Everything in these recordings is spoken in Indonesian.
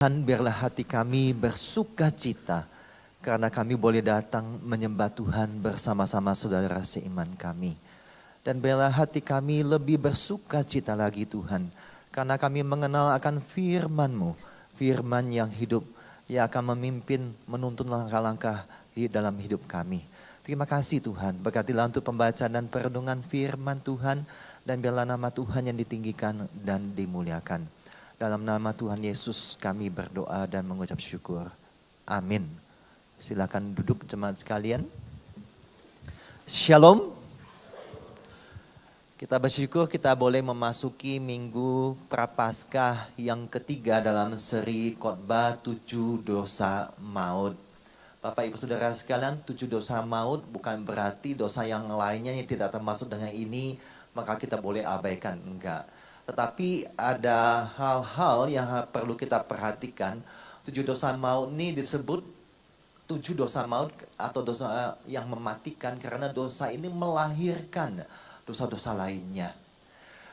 Tuhan, biarlah hati kami bersuka cita karena kami boleh datang menyembah Tuhan bersama-sama saudara seiman kami. Dan biarlah hati kami lebih bersuka cita lagi Tuhan, karena kami mengenal akan firman-Mu, firman yang hidup, yang akan memimpin, menuntun langkah-langkah di dalam hidup kami. Terima kasih Tuhan, berkatilah untuk pembacaan dan perenungan firman Tuhan, dan biarlah nama Tuhan yang ditinggikan dan dimuliakan. Dalam nama Tuhan Yesus kami berdoa dan mengucap syukur. Amin. Silakan duduk jemaat sekalian. Shalom. Kita bersyukur kita boleh memasuki minggu Prapaskah yang ketiga dalam seri khotbah 7 dosa maut. Bapak Ibu Saudara sekalian, 7 dosa maut bukan berarti dosa yang lainnya yang tidak termasuk dengan ini maka kita boleh abaikan, enggak. Tetapi ada hal-hal yang perlu kita perhatikan. 7 dosa maut ini disebut 7 dosa maut atau dosa yang mematikan karena dosa ini melahirkan dosa-dosa lainnya.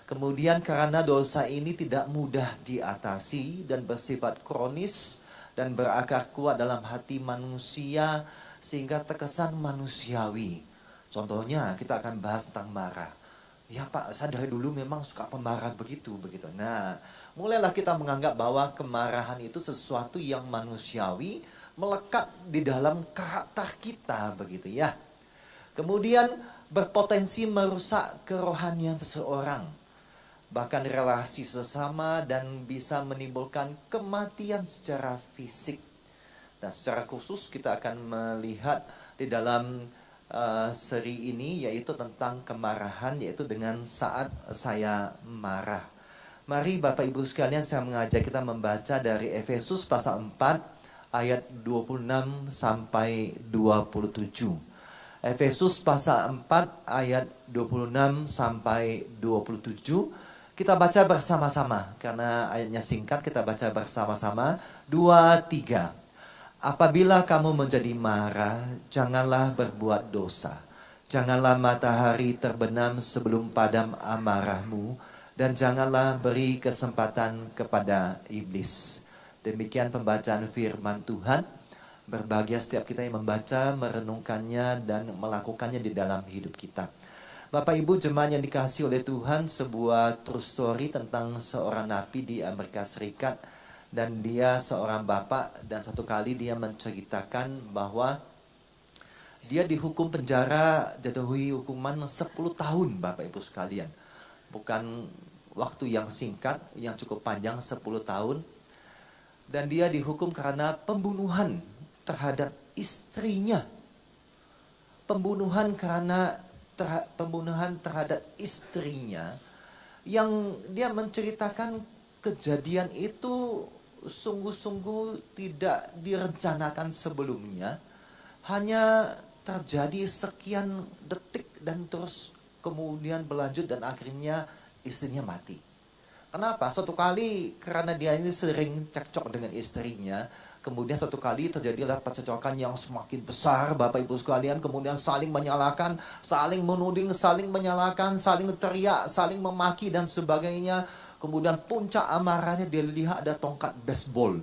Kemudian karena dosa ini tidak mudah diatasi dan bersifat kronis dan berakar kuat dalam hati manusia sehingga terkesan manusiawi. Contohnya kita akan bahas tentang marah. Ya Pak, saya dari dulu memang suka pemarah begitu. Nah, mulailah kita menganggap bahwa kemarahan itu sesuatu yang manusiawi, melekat di dalam karakter kita begitu ya. Kemudian berpotensi merusak kerohanian seseorang, bahkan relasi sesama dan bisa menimbulkan kematian secara fisik. Nah, secara khusus kita akan melihat di dalam seri ini yaitu tentang kemarahan, yaitu dengan saat saya marah. Mari Bapak Ibu sekalian, saya mengajak kita membaca dari Efesus pasal 4 ayat 26 sampai 27. Efesus pasal 4 ayat 26 sampai 27. Kita baca bersama-sama karena ayatnya singkat, kita baca bersama-sama. 2, 3. Apabila kamu menjadi marah, janganlah berbuat dosa. Janganlah matahari terbenam sebelum padam amarahmu, dan janganlah beri kesempatan kepada iblis. Demikian pembacaan firman Tuhan. Berbahagia setiap kita yang membaca, merenungkannya, dan melakukannya di dalam hidup kita. Bapak Ibu jemaat yang dikasihi oleh Tuhan, sebuah true story tentang seorang nabi di Amerika Serikat. Dan dia seorang bapak, dan satu kali dia menceritakan bahwa dia dihukum penjara, jatuhi hukuman 10 tahun Bapak Ibu sekalian. Bukan waktu yang singkat, yang cukup panjang, 10 tahun. Dan dia dihukum karena pembunuhan terhadap istrinya. Pembunuhan terhadap istrinya, yang dia menceritakan kejadian itu sungguh-sungguh tidak direncanakan sebelumnya, hanya terjadi sekian detik dan terus kemudian berlanjut dan akhirnya istrinya mati. Kenapa? Suatu kali karena dia ini sering cekcok dengan istrinya, kemudian suatu kali terjadilah percekcokan yang semakin besar Bapak Ibu sekalian, kemudian saling menyalahkan, saling menuding, saling menyalahkan, saling teriak, saling memaki dan sebagainya. Kemudian puncak amarahnya dia lihat ada tongkat baseball.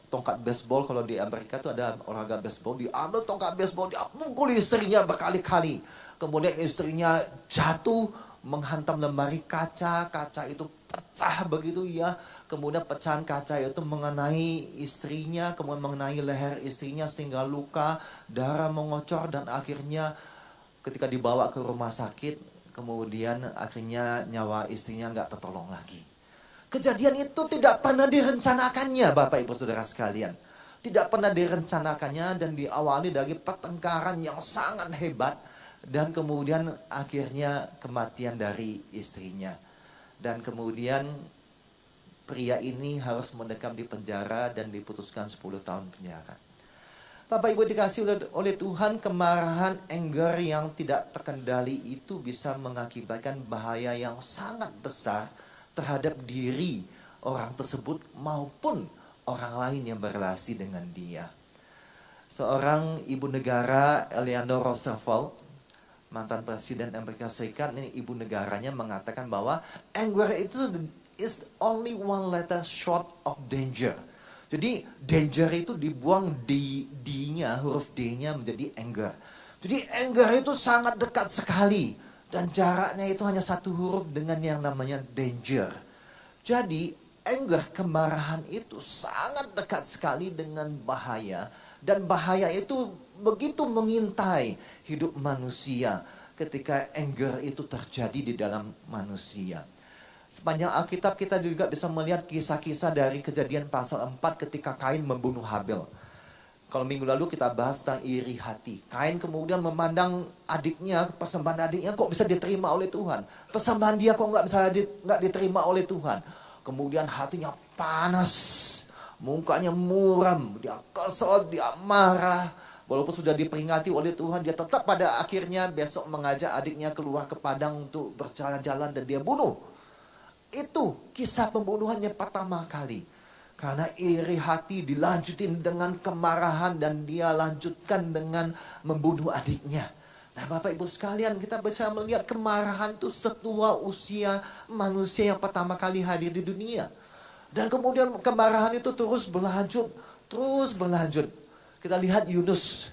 Tongkat baseball kalau di Amerika itu ada olahraga baseball. Dia ambil tongkat baseball, dia pukul istrinya berkali-kali. Kemudian istrinya jatuh, menghantam lemari kaca. Kaca itu pecah begitu ya. Kemudian pecahan kaca itu mengenai istrinya, kemudian mengenai leher istrinya sehingga luka, darah mengocor dan akhirnya ketika dibawa ke rumah sakit, kemudian akhirnya nyawa istrinya nggak tertolong lagi. Kejadian itu tidak pernah direncanakannya Bapak Ibu Saudara sekalian. Tidak pernah direncanakannya dan diawali dari pertengkaran yang sangat hebat. Dan kemudian akhirnya kematian dari istrinya. Dan kemudian pria ini harus mendekam di penjara dan diputuskan 10 tahun penjara. Bapak Ibu dikasih oleh Tuhan, kemarahan, anger yang tidak terkendali itu bisa mengakibatkan bahaya yang sangat besar terhadap diri orang tersebut maupun orang lain yang berrelasi dengan dia. Seorang ibu negara, Eleanor Roosevelt, mantan presiden Amerika Serikat, ini ibu negaranya mengatakan bahwa anger itu is only one letter short of danger. Jadi danger itu dibuang D-nya, huruf D-nya menjadi anger. Jadi anger itu sangat dekat sekali. Dan jaraknya itu hanya satu huruf dengan yang namanya danger. Jadi anger, kemarahan itu sangat dekat sekali dengan bahaya. Dan bahaya itu begitu mengintai hidup manusia ketika anger itu terjadi di dalam manusia. Sepanjang Alkitab kita juga bisa melihat kisah-kisah dari Kejadian pasal 4 ketika Kain membunuh Habel. Kalau minggu lalu kita bahas tentang iri hati. Kain kemudian memandang adiknya, persembahan adiknya kok bisa diterima oleh Tuhan. Persembahan dia kok nggak diterima oleh Tuhan. Kemudian hatinya panas, mukanya muram, dia kesal, dia marah. Walaupun sudah diperingati oleh Tuhan, dia tetap pada akhirnya besok mengajak adiknya keluar ke padang untuk berjalan-jalan dan dia bunuh. Itu kisah pembunuhannya pertama kali. Karena iri hati dilanjutin dengan kemarahan dan dia lanjutkan dengan membunuh adiknya. Nah Bapak Ibu sekalian, kita bisa melihat kemarahan itu setua usia manusia yang pertama kali hadir di dunia. Dan kemudian kemarahan itu terus berlanjut. Kita lihat Yunus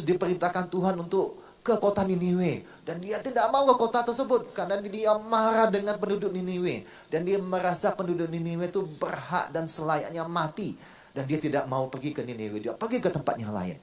diperintahkan Tuhan untuk ke kota Niniwe. Dan dia tidak mau ke kota tersebut karena dia marah dengan penduduk Niniwe. Dan dia merasa penduduk Niniwe itu berhak dan selayaknya mati. Dan dia tidak mau pergi ke Niniwe, dia pergi ke tempat yang lain.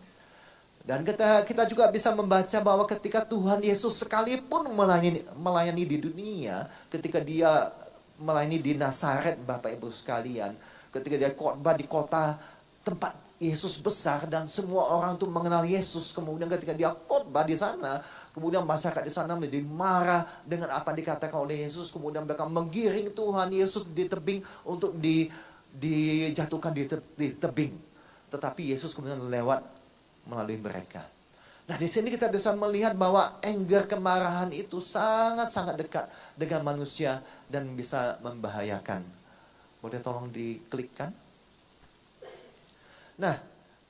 Dan kita juga bisa membaca bahwa ketika Tuhan Yesus sekalipun melayani di dunia, ketika dia melayani di Nazaret, Bapak Ibu sekalian, ketika dia khotbah di kota tempat Yesus besar dan semua orang tuh mengenal Yesus. Kemudian ketika dia khotbah di sana, kemudian masyarakat di sana menjadi marah dengan apa yang dikatakan oleh Yesus. Kemudian mereka menggiring Tuhan Yesus di tebing untuk dijatuhkan di tebing. Tetapi Yesus kemudian lewat melalui mereka. Nah di sini kita bisa melihat bahwa anger, kemarahan itu sangat-sangat dekat dengan manusia dan bisa membahayakan. Boleh tolong diklikkan? Nah,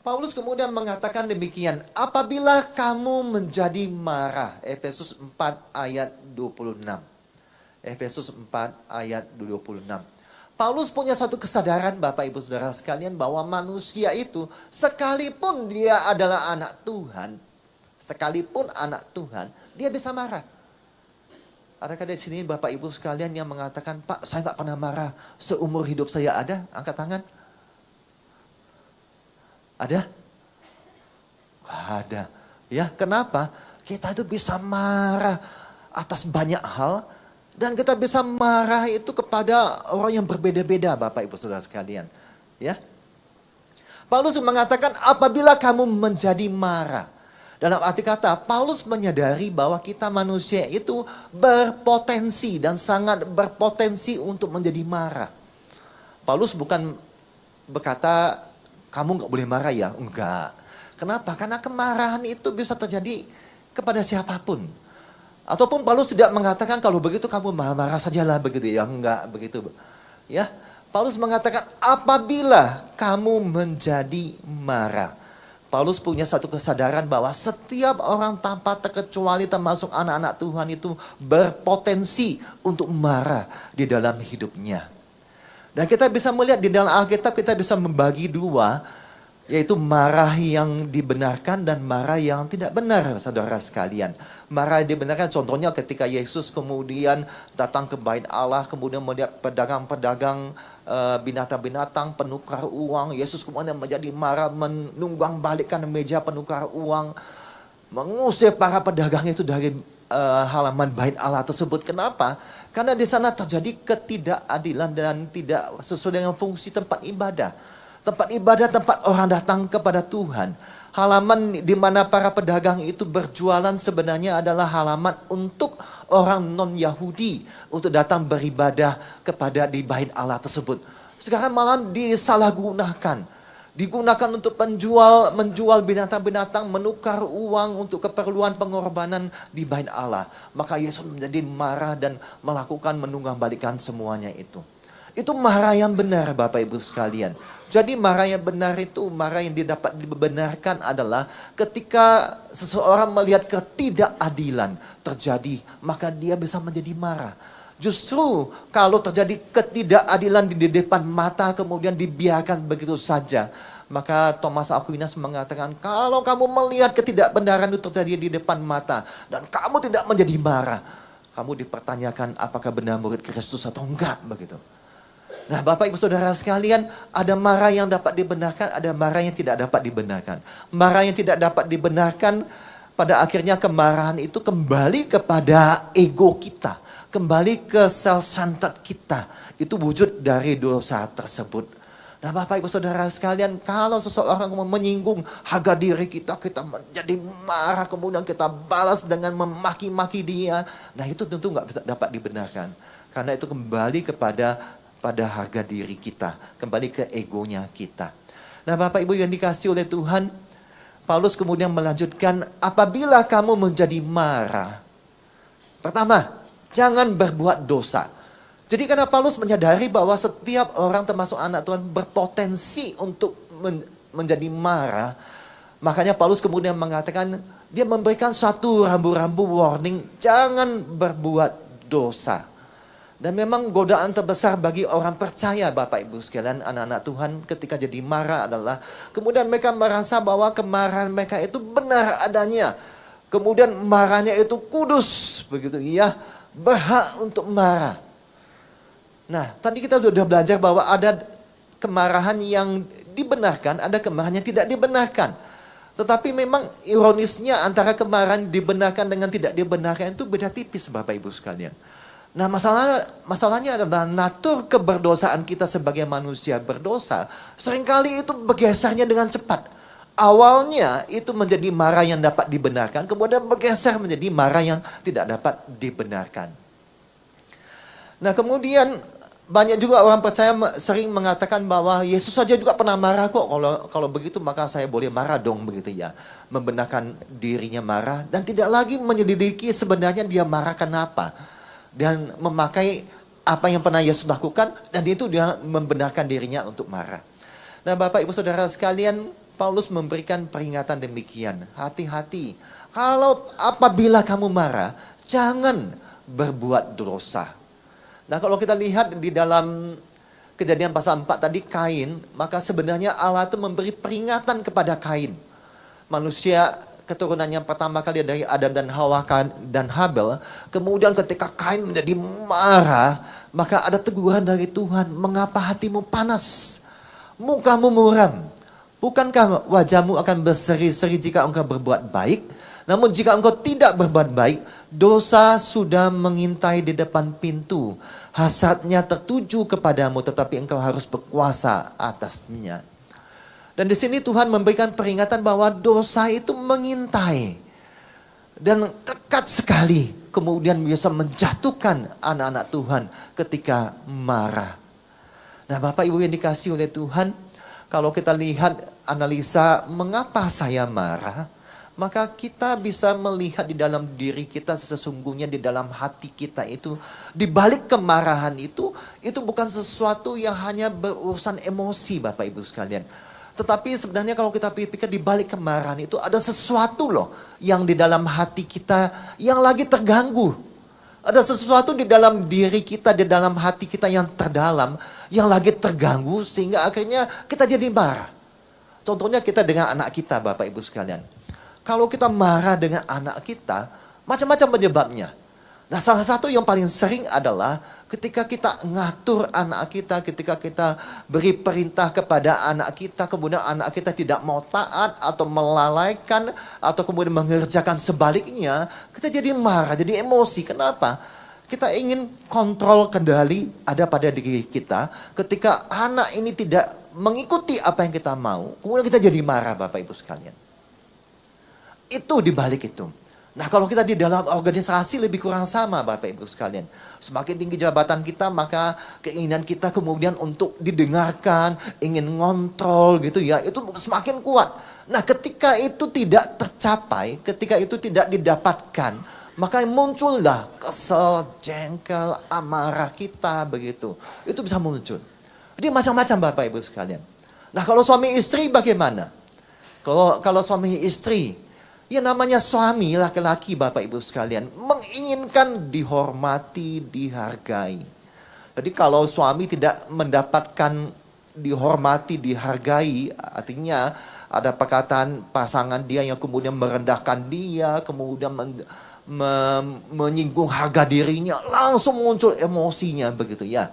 Paulus kemudian mengatakan demikian, apabila kamu menjadi marah, Efesus 4 ayat 26. Efesus 4 ayat 26. Paulus punya satu kesadaran Bapak Ibu Saudara sekalian bahwa manusia itu sekalipun dia adalah anak Tuhan, dia bisa marah. Adakah di sini Bapak Ibu sekalian yang mengatakan, Pak saya tak pernah marah seumur hidup saya ada? Angkat tangan. Ada? Gak ada. Ya, kenapa? Kita itu bisa marah atas banyak hal. Dan kita bisa marah itu kepada orang yang berbeda-beda, Bapak Ibu Saudara sekalian. Ya. Paulus mengatakan apabila kamu menjadi marah. Dalam arti kata, Paulus menyadari bahwa kita manusia itu berpotensi dan sangat berpotensi untuk menjadi marah. Paulus bukan berkata, kamu gak boleh marah ya? Enggak. Kenapa? Karena kemarahan itu bisa terjadi kepada siapapun. Ataupun Paulus tidak mengatakan kalau begitu kamu marah-marah sajalah begitu ya. Enggak begitu. Ya. Paulus mengatakan apabila kamu menjadi marah. Paulus punya satu kesadaran bahwa setiap orang tanpa terkecuali termasuk anak-anak Tuhan itu berpotensi untuk marah di dalam hidupnya. Dan kita bisa melihat di dalam Alkitab kita bisa membagi dua, yaitu marah yang dibenarkan dan marah yang tidak benar, saudara sekalian. Marah yang dibenarkan contohnya ketika Yesus kemudian datang ke bait Allah, kemudian melihat pedagang-pedagang binatang-binatang penukar uang. Yesus kemudian menjadi marah, menunggang balikkan meja penukar uang, mengusir para pedagang itu dari halaman bait Allah tersebut. Kenapa? Karena di sana terjadi ketidakadilan dan tidak sesuai dengan fungsi tempat ibadah. Tempat ibadah, tempat orang datang kepada Tuhan. Halaman di mana para pedagang itu berjualan sebenarnya adalah halaman untuk orang non-Yahudi untuk datang beribadah kepada di bait Allah tersebut. Sekarang malah disalahgunakan. Digunakan untuk menjual binatang-binatang, menukar uang untuk keperluan pengorbanan di bait Allah. Maka Yesus menjadi marah dan melakukan menunggang-balikan semuanya itu. Itu marah yang benar Bapak Ibu sekalian. Jadi marah yang benar itu, marah yang dapat dibenarkan adalah ketika seseorang melihat ketidakadilan terjadi, maka dia bisa menjadi marah. Justru kalau terjadi ketidakadilan di depan mata kemudian dibiarkan begitu saja. Maka Thomas Aquinas mengatakan, kalau kamu melihat ketidakbenaran itu terjadi di depan mata dan kamu tidak menjadi marah, kamu dipertanyakan apakah benar murid Kristus atau enggak begitu. Nah, Bapak Ibu Saudara sekalian, ada marah yang dapat dibenarkan, ada marah yang tidak dapat dibenarkan. Marah yang tidak dapat dibenarkan, pada akhirnya kemarahan itu kembali kepada ego kita, kembali ke self-centered kita. Itu wujud dari dosa tersebut. Nah, Bapak Ibu Saudara sekalian, kalau seseorang menyinggung harga diri kita, kita menjadi marah, kemudian kita balas dengan memaki-maki dia. Nah, itu tentu nggak bisa dapat dibenarkan. Karena itu kembali pada harga diri kita, kembali ke egonya kita. Nah, Bapak Ibu yang dikasihi oleh Tuhan, Paulus kemudian melanjutkan, apabila kamu menjadi marah, pertama, jangan berbuat dosa. Jadi karena Paulus menyadari bahwa setiap orang termasuk anak Tuhan berpotensi untuk menjadi marah, makanya Paulus kemudian mengatakan, dia memberikan satu rambu-rambu warning, jangan berbuat dosa. Dan memang godaan terbesar bagi orang percaya, Bapak Ibu sekalian, anak-anak Tuhan, ketika jadi marah adalah kemudian mereka merasa bahwa kemarahan mereka itu benar adanya. Kemudian marahnya itu kudus, begitu ya, berhak untuk marah. Nah, tadi kita sudah belajar bahwa ada kemarahan yang dibenarkan, ada kemarahan yang tidak dibenarkan. Tetapi memang ironisnya antara kemarahan dibenarkan dengan tidak dibenarkan itu beda tipis, Bapak Ibu sekalian. Nah, masalahnya adalah natur keberdosaan kita sebagai manusia berdosa seringkali itu bergesernya dengan cepat. Awalnya itu menjadi marah yang dapat dibenarkan, kemudian bergeser menjadi marah yang tidak dapat dibenarkan. Nah, kemudian banyak juga orang percaya sering mengatakan bahwa Yesus saja juga pernah marah kok. Kalau begitu maka saya boleh marah dong begitu ya. Membenarkan dirinya marah dan tidak lagi menyelidiki sebenarnya dia marah kenapa. Dan memakai apa yang pernah Yesus lakukan dan itu dia membenarkan dirinya untuk marah. Nah, Bapak Ibu Saudara sekalian, Paulus memberikan peringatan demikian. Hati-hati, kalau apabila kamu marah, jangan berbuat dosa. Nah, kalau kita lihat di dalam Kejadian pasal 4 tadi Kain, maka sebenarnya Allah itu memberi peringatan kepada Kain. Manusia keturunan yang pertama kali dari Adam dan Hawa dan Habel. Kemudian ketika Kain menjadi marah, maka ada teguran dari Tuhan. Mengapa hatimu panas? Mukamu muram. Bukankah wajahmu akan berseri-seri jika engkau berbuat baik? Namun jika engkau tidak berbuat baik, dosa sudah mengintai di depan pintu. Hasratnya tertuju kepadamu, tetapi engkau harus berkuasa atasnya. Dan di sini Tuhan memberikan peringatan bahwa dosa itu mengintai. Dan dekat sekali kemudian bisa menjatuhkan anak-anak Tuhan ketika marah. Nah, Bapak Ibu yang dikasihi oleh Tuhan, kalau kita lihat analisa mengapa saya marah, maka kita bisa melihat di dalam diri kita sesungguhnya di dalam hati kita itu, di balik kemarahan itu bukan sesuatu yang hanya berurusan emosi, Bapak Ibu sekalian. Tetapi sebenarnya kalau kita pikir di balik kemarahan itu ada sesuatu loh yang di dalam hati kita yang lagi terganggu. Ada sesuatu di dalam diri kita, di dalam hati kita yang terdalam, yang lagi terganggu sehingga akhirnya kita jadi marah. Contohnya kita dengan anak kita, Bapak Ibu sekalian. Kalau kita marah dengan anak kita, macam-macam penyebabnya. Nah, salah satu yang paling sering adalah ketika kita ngatur anak kita, ketika kita beri perintah kepada anak kita, kemudian anak kita tidak mau taat atau melalaikan atau kemudian mengerjakan sebaliknya, kita jadi marah, jadi emosi. Kenapa? Kita ingin kontrol kendali ada pada diri kita. Ketika anak ini tidak mengikuti apa yang kita mau, kemudian kita jadi marah, Bapak Ibu sekalian. Itu dibalik itu. Nah, kalau kita di dalam organisasi lebih kurang sama, Bapak Ibu sekalian. Semakin tinggi jabatan kita, maka keinginan kita kemudian untuk didengarkan, ingin ngontrol gitu ya, itu semakin kuat. Nah, ketika itu tidak tercapai, ketika itu tidak didapatkan, maka muncullah kesel, jengkel, amarah kita begitu. Itu bisa muncul. Jadi macam-macam, Bapak Ibu sekalian. Nah, kalau suami istri bagaimana? Kalau suami istri, Ya namanya suami laki-laki Bapak Ibu sekalian menginginkan dihormati, dihargai. Jadi kalau suami tidak mendapatkan dihormati, dihargai, artinya ada perkataan pasangan dia yang kemudian merendahkan dia, kemudian menyinggung harga dirinya, langsung muncul emosinya begitu ya.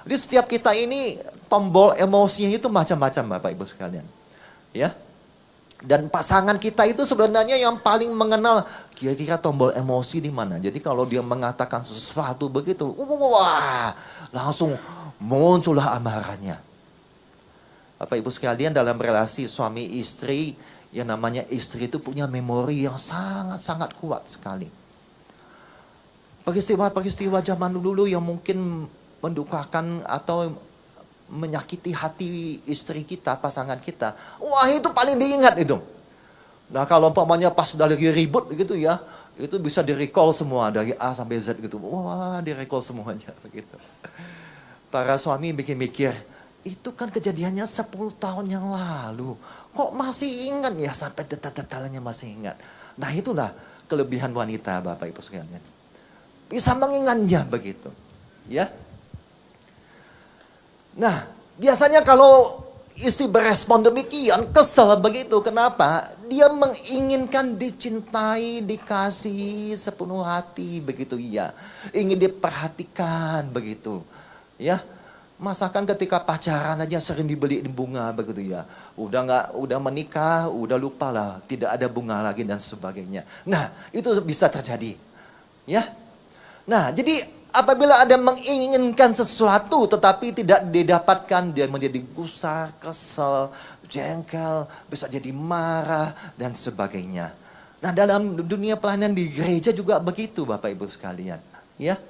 Jadi setiap kita ini tombol emosinya itu macam-macam Bapak Ibu sekalian. Ya. Dan pasangan kita itu sebenarnya yang paling mengenal kira-kira tombol emosi di mana. Jadi kalau dia mengatakan sesuatu begitu, wah, langsung muncullah amarahnya. Bapak Ibu sekalian, dalam relasi suami istri, yang namanya istri itu punya memori yang sangat-sangat kuat sekali. Peristiwa-peristiwa zaman dulu yang mungkin mendukakan atau menyakiti hati istri kita, pasangan kita, wah itu paling diingat itu. Nah kalau umpamanya pas lagi ribut gitu ya, itu bisa di-recall semua dari A sampai Z gitu. Wah di-recall semuanya begitu. Para suami mikir-mikir, itu kan kejadiannya 10 tahun yang lalu. Kok masih ingat ya, sampai detail-detailnya masih ingat. Nah itulah kelebihan wanita Bapak Ibu sekalian. Bisa mengingatnya begitu. Ya. Nah, biasanya kalau istri berespon demikian, kesel begitu. Kenapa? Dia menginginkan dicintai, dikasihi sepenuh hati begitu ya. Ingin diperhatikan begitu. Ya. Masakan ketika pacaran aja sering dibeli bunga begitu ya. Udah menikah, udah lupa lah, tidak ada bunga lagi dan sebagainya. Nah, itu bisa terjadi. Ya. Nah, jadi apabila ada menginginkan sesuatu tetapi tidak didapatkan, dia menjadi gusar, kesel, jengkel, bisa jadi marah dan sebagainya. Nah, dalam dunia pelayanan di gereja juga begitu Bapak Ibu sekalian, ya.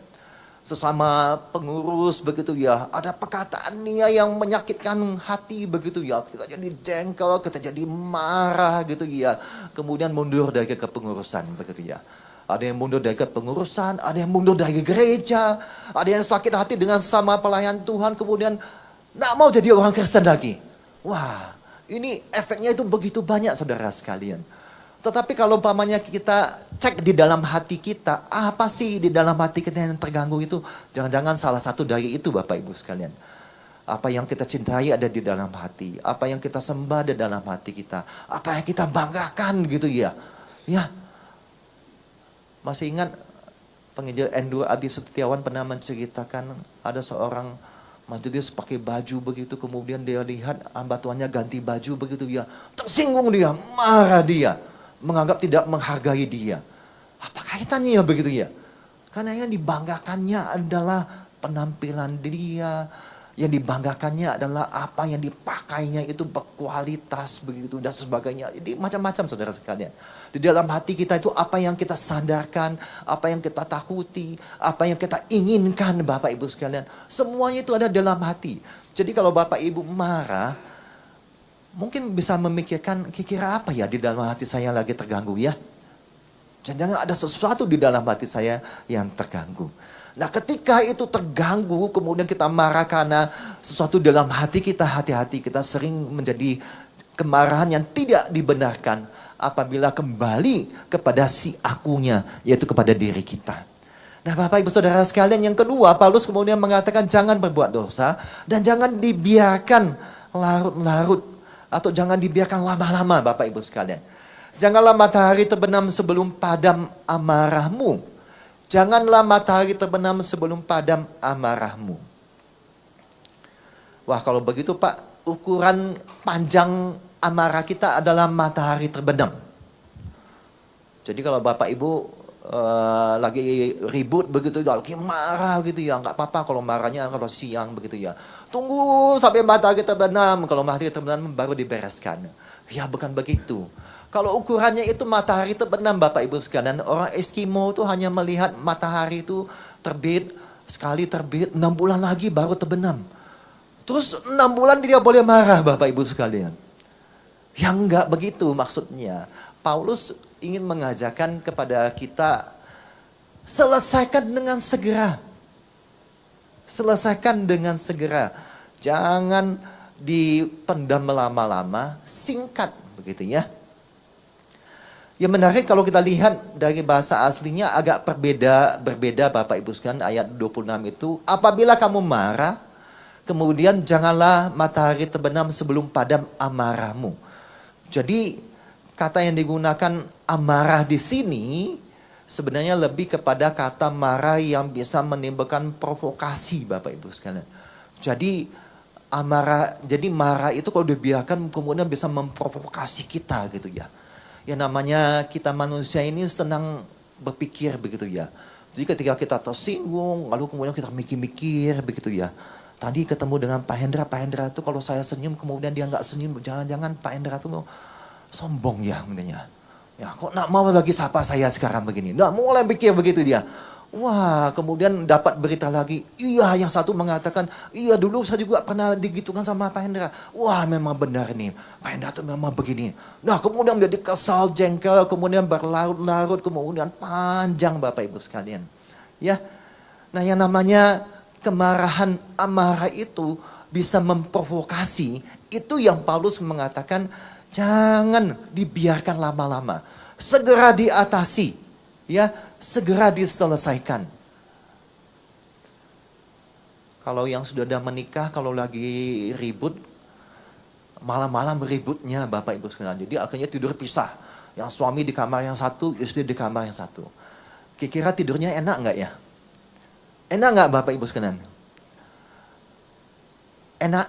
Sesama pengurus begitu ya, ada perkataan dia yang menyakitkan hati begitu ya, kita jadi jengkel, kita jadi marah gitu ya. Kemudian mundur dari kepengurusan begitu ya. Ada yang mundur dari kepengurusan, ada yang mundur dari gereja, ada yang sakit hati dengan sama pelayan Tuhan, kemudian tidak mau jadi orang Kristen lagi. Wah, ini efeknya itu begitu banyak saudara sekalian. Tetapi kalau umpamanya kita cek di dalam hati kita, apa sih di dalam hati kita yang terganggu itu? Jangan-jangan salah satu dari itu Bapak Ibu sekalian. Apa yang kita cintai ada di dalam hati, apa yang kita sembah ada dalam hati kita, apa yang kita banggakan gitu ya. Ya. Masih ingat penginjil N2 Adi Setiawan pernah menceritakan ada seorang majelis pakai baju begitu, kemudian dia lihat hamba tuannya ganti baju begitu ya, tersinggung dia, marah dia, menganggap tidak menghargai dia. Apa kaitannya begitu ya? Karena yang dibanggakannya adalah penampilan dia, yang dibanggakannya adalah apa yang dipakainya itu berkualitas begitu dan sebagainya. Jadi macam-macam saudara sekalian. Di dalam hati kita itu apa yang kita sandarkan, apa yang kita takuti, apa yang kita inginkan Bapak Ibu sekalian. Semuanya itu ada dalam hati. Jadi kalau Bapak Ibu marah, mungkin bisa memikirkan kira-kira apa ya di dalam hati saya lagi terganggu ya. Jangan-jangan ada sesuatu di dalam hati saya yang terganggu. Nah ketika itu terganggu, kemudian kita marah karena sesuatu dalam hati kita, hati-hati kita sering menjadi kemarahan yang tidak dibenarkan apabila kembali kepada si akunya, yaitu kepada diri kita. Nah Bapak Ibu Saudara sekalian, yang kedua Paulus kemudian mengatakan jangan berbuat dosa dan jangan dibiarkan larut-larut atau jangan dibiarkan lama-lama Bapak Ibu sekalian. Janganlah matahari terbenam sebelum padam amarahmu. Janganlah matahari terbenam sebelum padam amarahmu. Wah kalau begitu Pak, ukuran panjang amarah kita adalah matahari terbenam. Jadi kalau Bapak Ibu lagi ribut begitu, lagi marah gitu ya, nggak apa-apa kalau marahnya kalau siang begitu ya. Tunggu sampai matahari terbenam, kalau matahari terbenam baru dibereskan. Ya bukan begitu. Kalau ukurannya itu matahari terbenam Bapak Ibu sekalian, orang Eskimo itu hanya melihat matahari itu terbit, sekali terbit, 6 bulan lagi baru terbenam. Terus 6 bulan dia boleh marah Bapak Ibu sekalian. Yang enggak begitu maksudnya. Paulus ingin mengajarkan kepada kita, selesaikan dengan segera. Selesaikan dengan segera. Jangan dipendam lama-lama, singkat begitu ya. Yang menarik kalau kita lihat dari bahasa aslinya agak berbeda Bapak Ibu sekalian, ayat 26 itu, apabila kamu marah, kemudian janganlah matahari terbenam sebelum padam amarahmu. Jadi kata yang digunakan amarah di sini sebenarnya lebih kepada kata marah yang bisa menimbulkan provokasi Bapak Ibu sekalian. Jadi marah itu kalau dibiarkan kemudian bisa memprovokasi kita gitu ya. Yang namanya kita manusia ini senang berpikir begitu ya. Jadi ketika kita tersinggung, lalu kemudian kita mikir-mikir begitu ya. Tadi ketemu dengan Pak Hendra itu kalau saya senyum kemudian dia nggak senyum, jangan-jangan Pak Hendra itu sombong ya mestinya. Ya kok nak mau lagi sapa saya sekarang begini. Nggak mulai pikir begitu dia. Wah, kemudian dapat berita lagi. Iya, yang satu mengatakan, iya dulu saya juga pernah digitukan sama Pak Hendra. Wah, memang benar nih. Pak Hendra itu memang begini. Nah, kemudian menjadi kesal, jengkel, kemudian berlarut-larut, kemudian panjang Bapak Ibu sekalian. Ya. Nah, yang namanya kemarahan, amarah itu bisa memprovokasi. Itu yang Paulus mengatakan, jangan dibiarkan lama-lama. Segera diatasi. Ya, segera diselesaikan. Kalau yang sudah menikah, kalau lagi ribut, malam-malam ributnya Bapak Ibu sekalian. Jadi akhirnya tidur pisah. Yang suami di kamar yang satu, istri di kamar yang satu. Kira-kira tidurnya enak nggak ya? Enak nggak Bapak Ibu sekalian? Enak.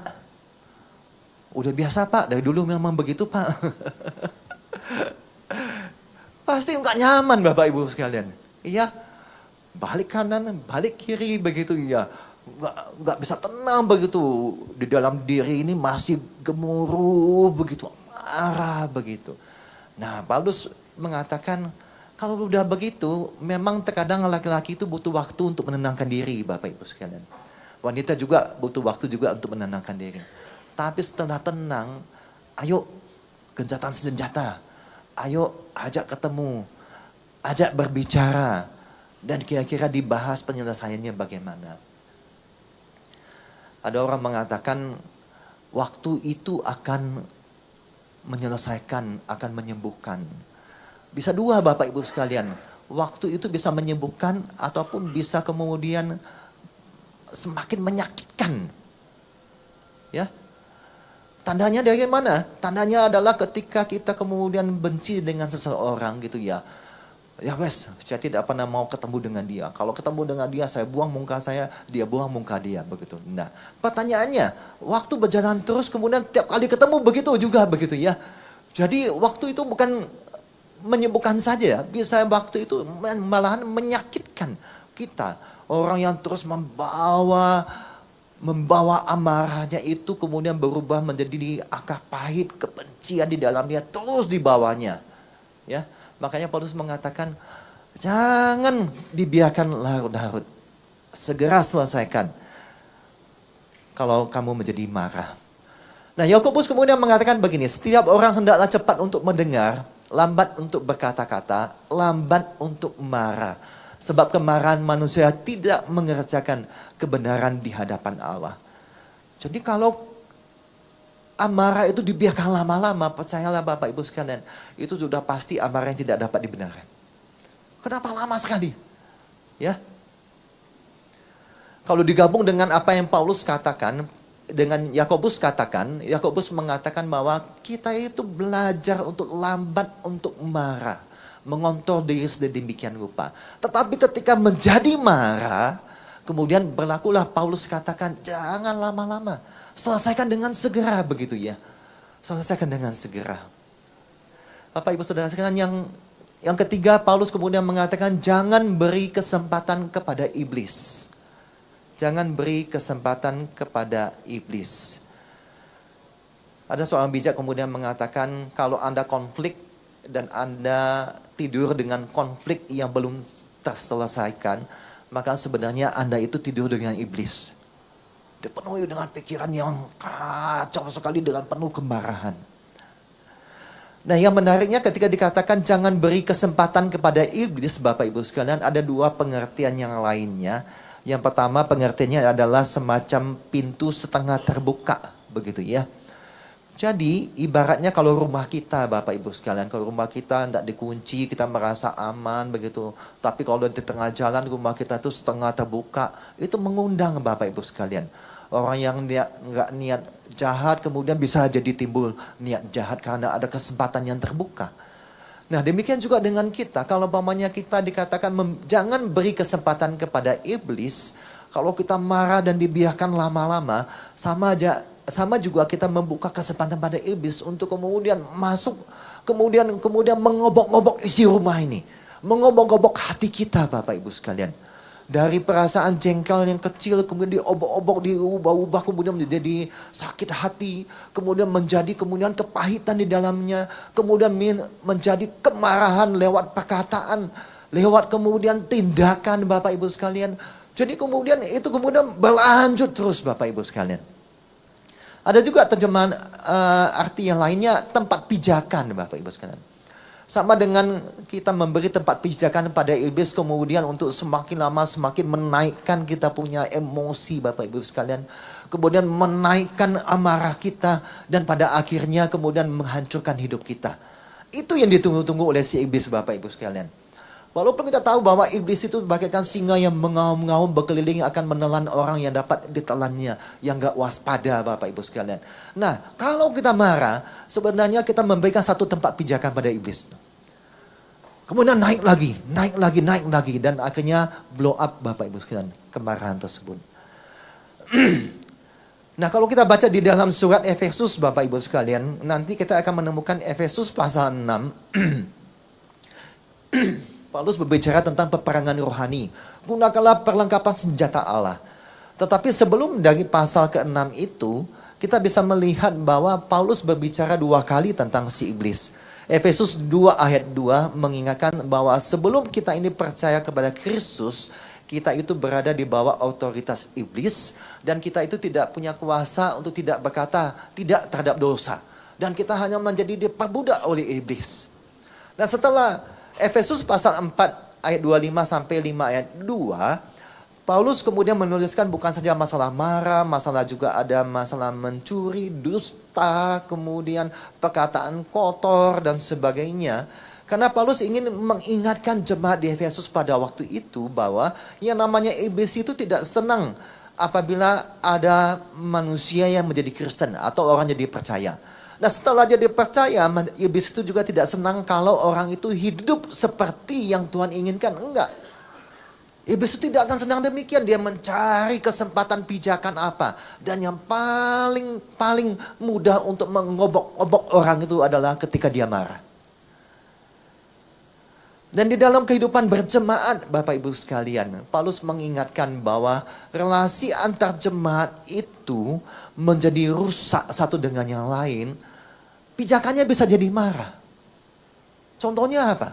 Udah biasa Pak, dari dulu memang begitu Pak. Pasti nggak nyaman Bapak Ibu sekalian. Iya, balik kanan, balik kiri begitu ya. Nggak bisa tenang begitu. Di dalam diri ini masih gemuruh begitu, marah begitu. Nah Paulus mengatakan kalau udah begitu memang terkadang laki-laki itu butuh waktu untuk menenangkan diri Bapak Ibu sekalian. Wanita juga butuh waktu juga untuk menenangkan diri. Tapi setelah tenang, ayo gencatan senjata. Ayo ajak ketemu, ajak berbicara, dan kira-kira dibahas penyelesaiannya bagaimana. Ada orang mengatakan waktu itu akan menyelesaikan, akan menyembuhkan. Bisa dua Bapak Ibu sekalian, waktu itu bisa menyembuhkan ataupun bisa kemudian semakin menyakitkan. Ya. Tandanya dari mana? Tandanya adalah ketika kita kemudian benci dengan seseorang gitu ya. Ya wes, saya tidak pernah mau ketemu dengan dia. Kalau ketemu dengan dia, saya buang muka saya, dia buang muka dia, begitu. Nah, pertanyaannya, waktu berjalan terus kemudian tiap kali ketemu begitu juga, begitu ya. Jadi waktu itu bukan menyembuhkan saja, bisa waktu itu malahan menyakitkan kita. Orang yang terus membawa amarahnya itu kemudian berubah menjadi akar pahit, kebencian di dalamnya terus dibawanya. Ya, makanya Paulus mengatakan jangan dibiarkan larut-larut. Segera selesaikan kalau kamu menjadi marah. Nah, Yakobus kemudian mengatakan begini, setiap orang hendaklah cepat untuk mendengar, lambat untuk berkata-kata, lambat untuk marah. Sebab kemarahan manusia tidak mengerjakan kebenaran di hadapan Allah. Jadi kalau amarah itu dibiarkan lama-lama, percayalah Bapak Ibu sekalian, itu sudah pasti amarah yang tidak dapat dibenarkan. Kenapa lama sekali? Ya. Kalau digabung dengan apa yang Paulus katakan, dengan Yakobus katakan, Yakobus mengatakan bahwa kita itu belajar untuk lambat untuk marah. Mengontrol diri sedemikian rupa. Tetapi ketika menjadi marah, kemudian berlakulah Paulus katakan jangan lama-lama. Selesaikan dengan segera begitu ya. Selesaikan dengan segera. Bapak Ibu Saudara sekalian, yang ketiga Paulus kemudian mengatakan jangan beri kesempatan kepada iblis. Jangan beri kesempatan kepada iblis. Ada seorang bijak kemudian mengatakan kalau Anda konflik dan Anda tidur dengan konflik yang belum terselesaikan, maka sebenarnya Anda itu tidur dengan iblis. Dipenuhi dengan pikiran yang kacau sekali dengan penuh kemarahan. Nah, yang menariknya ketika dikatakan jangan beri kesempatan kepada iblis, Bapak Ibu sekalian, ada dua pengertian yang lainnya. Yang pertama pengertiannya adalah semacam pintu setengah terbuka, begitu ya. Jadi ibaratnya kalau rumah kita Bapak Ibu sekalian, kalau rumah kita tidak dikunci, kita merasa aman begitu. Tapi kalau di tengah jalan rumah kita itu setengah terbuka, itu mengundang Bapak Ibu sekalian. Orang yang nggak niat jahat kemudian bisa jadi timbul niat jahat karena ada kesempatan yang terbuka. Nah demikian juga dengan kita, kalau umpamanya kita dikatakan jangan beri kesempatan kepada iblis, kalau kita marah dan dibiarkan lama-lama, sama juga kita membuka kesempatan pada iblis untuk kemudian masuk, kemudian mengobok-ngobok isi rumah ini, mengobok-ngobok hati kita Bapak Ibu sekalian. Dari perasaan jengkel yang kecil kemudian diobok-obok, diubah-ubah, kemudian menjadi sakit hati, kemudian kepahitan di dalamnya, kemudian menjadi kemarahan lewat perkataan, lewat kemudian tindakan Bapak Ibu sekalian. Jadi kemudian berlanjut terus Bapak Ibu sekalian. Ada juga terjemahan arti yang lainnya, tempat pijakan Bapak Ibu sekalian. Sama dengan kita memberi tempat pijakan pada iblis kemudian untuk semakin lama semakin menaikkan kita punya emosi Bapak Ibu sekalian. Kemudian menaikkan amarah kita dan pada akhirnya kemudian menghancurkan hidup kita. Itu yang ditunggu-tunggu oleh si iblis Bapak Ibu sekalian. Walaupun kita tahu bahwa iblis itu bagaikan singa yang mengaum-ngaum berkeliling akan menelan orang yang dapat ditelannya, yang gak waspada Bapak Ibu sekalian. Nah, kalau kita marah, sebenarnya kita memberikan satu tempat pijakan pada iblis. Kemudian naik lagi, dan akhirnya blow up Bapak Ibu sekalian, kemarahan tersebut. Nah, kalau kita baca di dalam surat Efesus Bapak Ibu sekalian, nanti kita akan menemukan Efesus pasal 6. Paulus berbicara tentang peperangan rohani. Gunakanlah perlengkapan senjata Allah. Tetapi sebelum dari pasal ke-6 itu, kita bisa melihat bahwa Paulus berbicara 2 kali tentang si iblis. Efesus 2 ayat 2 mengingatkan bahwa sebelum kita ini percaya kepada Kristus, kita itu berada di bawah otoritas iblis. Dan kita itu tidak punya kuasa untuk tidak berkata tidak terhadap dosa. Dan kita hanya menjadi diperbudak oleh iblis. Nah setelah Efesus pasal 4 ayat 25 sampai 5 ayat 2, Paulus kemudian menuliskan bukan saja masalah marah, masalah juga ada masalah mencuri, dusta, kemudian perkataan kotor dan sebagainya. Karena Paulus ingin mengingatkan jemaat di Efesus pada waktu itu bahwa yang namanya iblis itu tidak senang apabila ada manusia yang menjadi Kristen atau orang jadi percaya. Nah setelah jadi percaya, iblis itu juga tidak senang kalau orang itu hidup seperti yang Tuhan inginkan. Enggak. Iblis itu tidak akan senang demikian. Dia mencari kesempatan pijakan apa. Dan yang paling mudah untuk mengobok-obok orang itu adalah ketika dia marah. Dan di dalam kehidupan berjemaat Bapak Ibu sekalian, Paulus mengingatkan bahwa relasi antar jemaat itu menjadi rusak satu dengan yang lain. Pijakannya bisa jadi marah. Contohnya apa?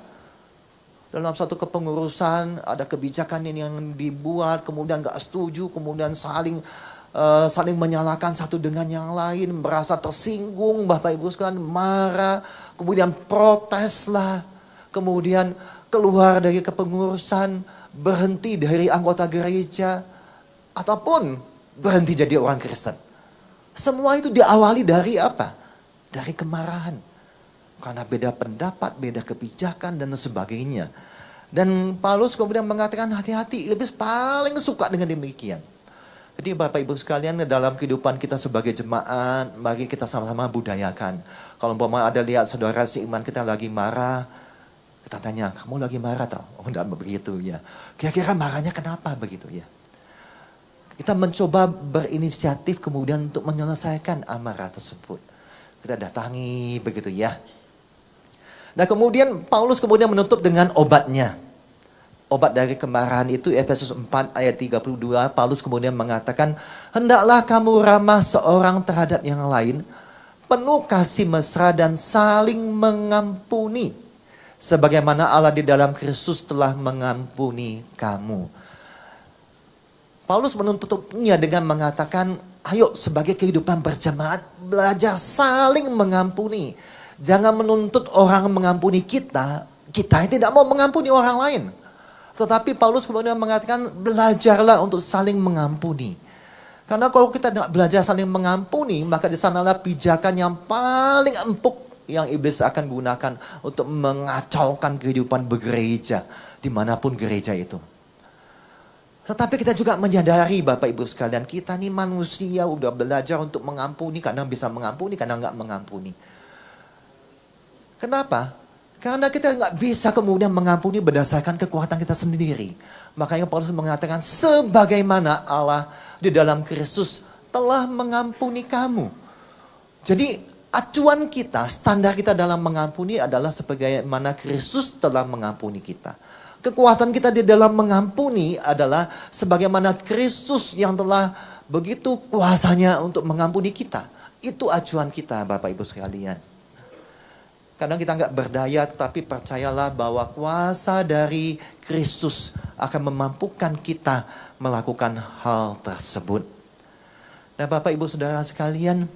Dalam satu kepengurusan ada kebijakan yang dibuat, kemudian gak setuju, kemudian saling menyalahkan satu dengan yang lain, merasa tersinggung Bapak Ibu sekalian, marah, kemudian proteslah. Kemudian keluar dari kepengurusan, berhenti dari anggota gereja, ataupun berhenti jadi orang Kristen. Semua itu diawali dari apa? Dari kemarahan. Karena beda pendapat, beda kebijakan dan sebagainya. Dan Paulus kemudian mengatakan hati-hati, iblis paling suka dengan demikian. Jadi Bapak Ibu sekalian dalam kehidupan kita sebagai jemaat, mari kita sama-sama budayakan. Kalau umpama ada lihat saudara seiman kita lagi marah, kita tanya, kamu lagi marah tau? Oh enggak begitu ya. Kira-kira marahnya kenapa begitu ya? Kita mencoba berinisiatif kemudian untuk menyelesaikan amarah tersebut. Kita datangi begitu ya. Nah kemudian Paulus kemudian menutup dengan obatnya. Obat dari kemarahan itu Efesus 4 ayat 32. Paulus kemudian mengatakan, hendaklah kamu ramah seorang terhadap yang lain, penuh kasih mesra dan saling mengampuni. Sebagaimana Allah di dalam Kristus telah mengampuni kamu. Paulus menutupnya dengan mengatakan, ayo sebagai kehidupan berjemaat, belajar saling mengampuni. Jangan menuntut orang mengampuni kita, kita tidak mau mengampuni orang lain. Tetapi Paulus kemudian mengatakan, belajarlah untuk saling mengampuni. Karena kalau kita tidak belajar saling mengampuni, maka di sanalah pijakan yang paling empuk yang iblis akan gunakan untuk mengacaukan kehidupan bergereja, dimanapun gereja itu. Tetapi kita juga menyadari Bapak Ibu sekalian, kita ini manusia udah belajar untuk mengampuni, kadang bisa mengampuni, kadang nggak mengampuni. Kenapa? Karena kita nggak bisa kemudian mengampuni berdasarkan kekuatan kita sendiri. Makanya Paulus mengatakan, sebagaimana Allah di dalam Kristus telah mengampuni kamu. Jadi acuan kita, standar kita dalam mengampuni adalah sebagaimana Kristus telah mengampuni kita. Kekuatan kita di dalam mengampuni adalah sebagaimana Kristus yang telah begitu kuasanya untuk mengampuni kita. Itu acuan kita Bapak Ibu sekalian. Kadang kita nggak berdaya, tetapi percayalah bahwa kuasa dari Kristus akan memampukan kita melakukan hal tersebut. Nah Bapak Ibu Saudara sekalian,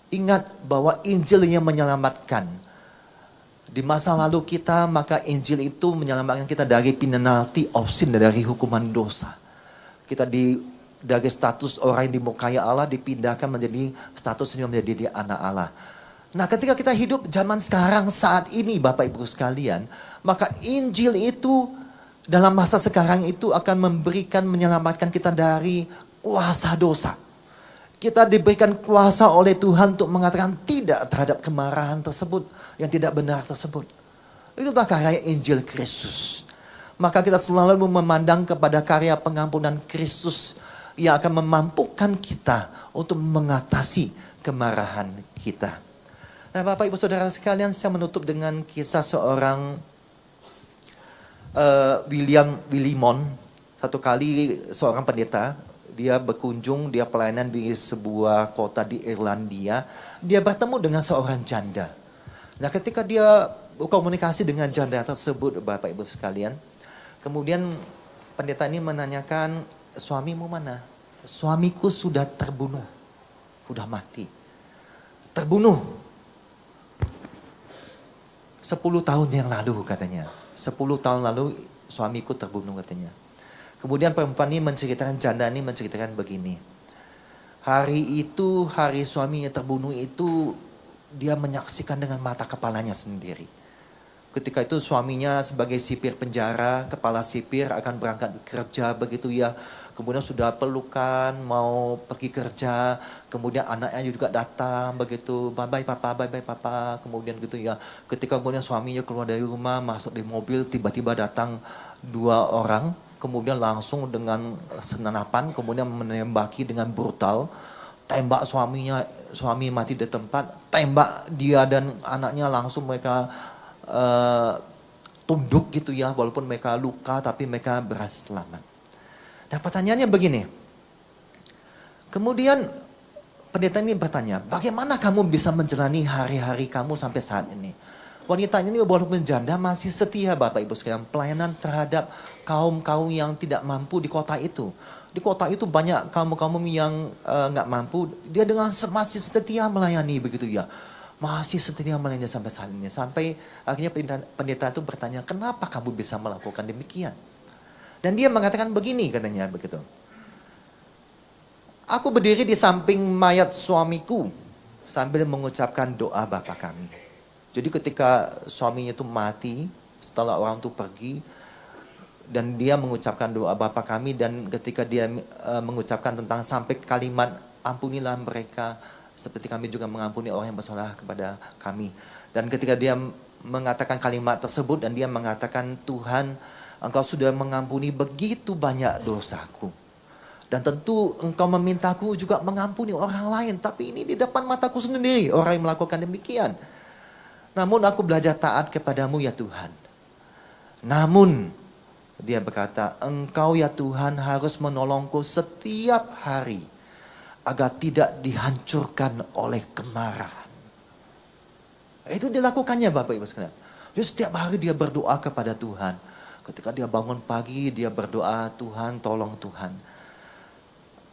ingat bahwa Injil yang menyelamatkan. Di masa lalu kita, maka Injil itu menyelamatkan kita dari penalty of sin, dari hukuman dosa. Kita dari status orang yang dimukai Allah dipindahkan menjadi statusnya menjadi anak Allah. Nah ketika kita hidup zaman sekarang saat ini Bapak Ibu sekalian, maka Injil itu dalam masa sekarang itu akan menyelamatkan kita dari kuasa dosa. Kita diberikan kuasa oleh Tuhan untuk mengatakan tidak terhadap kemarahan tersebut, yang tidak benar tersebut. Itulah karya Injil Kristus. Maka kita selalu memandang kepada karya pengampunan Kristus yang akan memampukan kita untuk mengatasi kemarahan kita. Nah Bapak Ibu Saudara sekalian, saya menutup dengan kisah seorang William Willimon. Satu kali seorang pendeta, dia berkunjung, dia pelayanan di sebuah kota di Irlandia. Dia bertemu dengan seorang janda. Nah ketika dia berkomunikasi dengan janda tersebut Bapak Ibu sekalian, kemudian pendeta ini menanyakan, suamimu mana? Suamiku sudah terbunuh, sudah mati. Terbunuh 10 tahun yang lalu katanya. 10 tahun lalu suamiku terbunuh katanya. Kemudian perempuan ini menceritakan, janda ini menceritakan begini. Hari itu, hari suaminya terbunuh itu, dia menyaksikan dengan mata kepalanya sendiri. Ketika itu suaminya sebagai sipir penjara, kepala sipir akan berangkat kerja begitu ya. Kemudian sudah pelukan, mau pergi kerja. Kemudian anaknya juga datang begitu, bye-bye papa. Kemudian gitu ya. Ketika kemudian suaminya keluar dari rumah, masuk di mobil, tiba-tiba datang 2 orang. Kemudian langsung dengan senapan, kemudian menembaki dengan brutal. Tembak suaminya, suami mati di tempat. Tembak dia dan anaknya, langsung mereka tunduk gitu ya. Walaupun mereka luka, tapi mereka berhasil selamat. Nah pertanyaannya begini. Kemudian pendeta ini bertanya, bagaimana kamu bisa menjalani hari-hari kamu sampai saat ini? Wanita ini walaupun janda masih setia Bapak Ibu sekalian, pelayanan terhadap kaum-kaum yang tidak mampu di kota itu. Di kota itu banyak kaum-kaum yang nggak mampu, dia dengan masih setia melayani begitu ya. Masih setia melayani sampai saat ini. Sampai akhirnya pendeta itu bertanya, kenapa kamu bisa melakukan demikian? Dan dia mengatakan begini katanya begitu. Aku berdiri di samping mayat suamiku sambil mengucapkan doa Bapa kami. Jadi ketika suaminya itu mati, setelah orang itu pergi, dan dia mengucapkan doa Bapa kami, dan ketika dia mengucapkan tentang sampai kalimat ampunilah mereka seperti kami juga mengampuni orang yang bersalah kepada kami. Dan ketika dia mengatakan kalimat tersebut dan dia mengatakan, Tuhan, Engkau sudah mengampuni begitu banyak dosaku. Dan tentu Engkau memintaku juga mengampuni orang lain, tapi ini di depan mataku sendiri orang yang melakukan demikian. Namun aku belajar taat kepadamu ya Tuhan. Namun dia berkata, Engkau ya Tuhan harus menolongku setiap hari agar tidak dihancurkan oleh kemarahan. Itu dilakukannya Bapak Ibu sekalian. Jadi setiap hari dia berdoa kepada Tuhan. Ketika dia bangun pagi dia berdoa, Tuhan tolong Tuhan.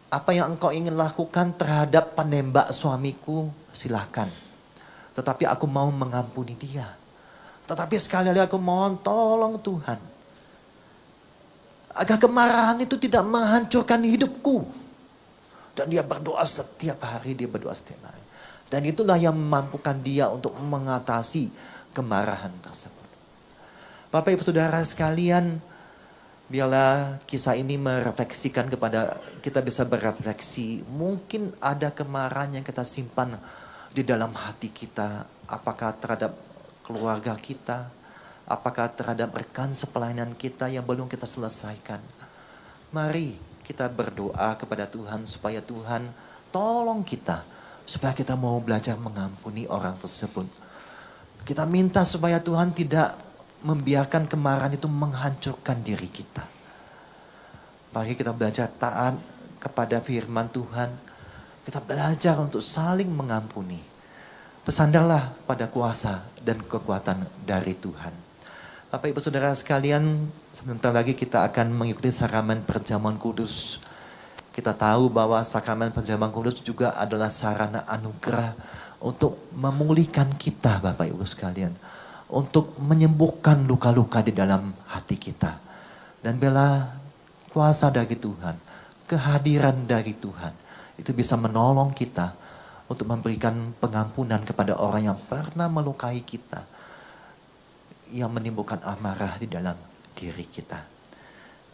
Apa yang Engkau ingin lakukan terhadap penembak suamiku silahkan. Tetapi aku mau mengampuni dia. Tetapi sekali lagi aku mohon tolong Tuhan. Agar kemarahan itu tidak menghancurkan hidupku. Dan dia berdoa setiap hari, dia berdoa setiap hari. Dan itulah yang memampukan dia untuk mengatasi kemarahan tersebut. Bapak Ibu Saudara sekalian, biarlah kisah ini merefleksikan kepada kita, bisa berefleksi. Mungkin ada kemarahan yang kita simpan di dalam hati kita. Apakah terhadap keluarga kita, apakah terhadap rekan sepelayanan kita yang belum kita selesaikan. Mari kita berdoa kepada Tuhan supaya Tuhan tolong kita, supaya kita mau belajar mengampuni orang tersebut. Kita minta supaya Tuhan tidak membiarkan kemarahan itu menghancurkan diri kita. Mari kita belajar taat kepada firman Tuhan. Kita belajar untuk saling mengampuni. Bersandarlah pada kuasa dan kekuatan dari Tuhan. Bapak Ibu Saudara sekalian, sebentar lagi kita akan mengikuti sakramen perjamuan kudus. Kita tahu bahwa sakramen perjamuan kudus juga adalah sarana anugerah untuk memulihkan kita, Bapak Ibu sekalian. Untuk menyembuhkan luka-luka di dalam hati kita. Dan bila kuasa dari Tuhan, kehadiran dari Tuhan, itu bisa menolong kita untuk memberikan pengampunan kepada orang yang pernah melukai kita, yang menimbulkan amarah di dalam diri kita.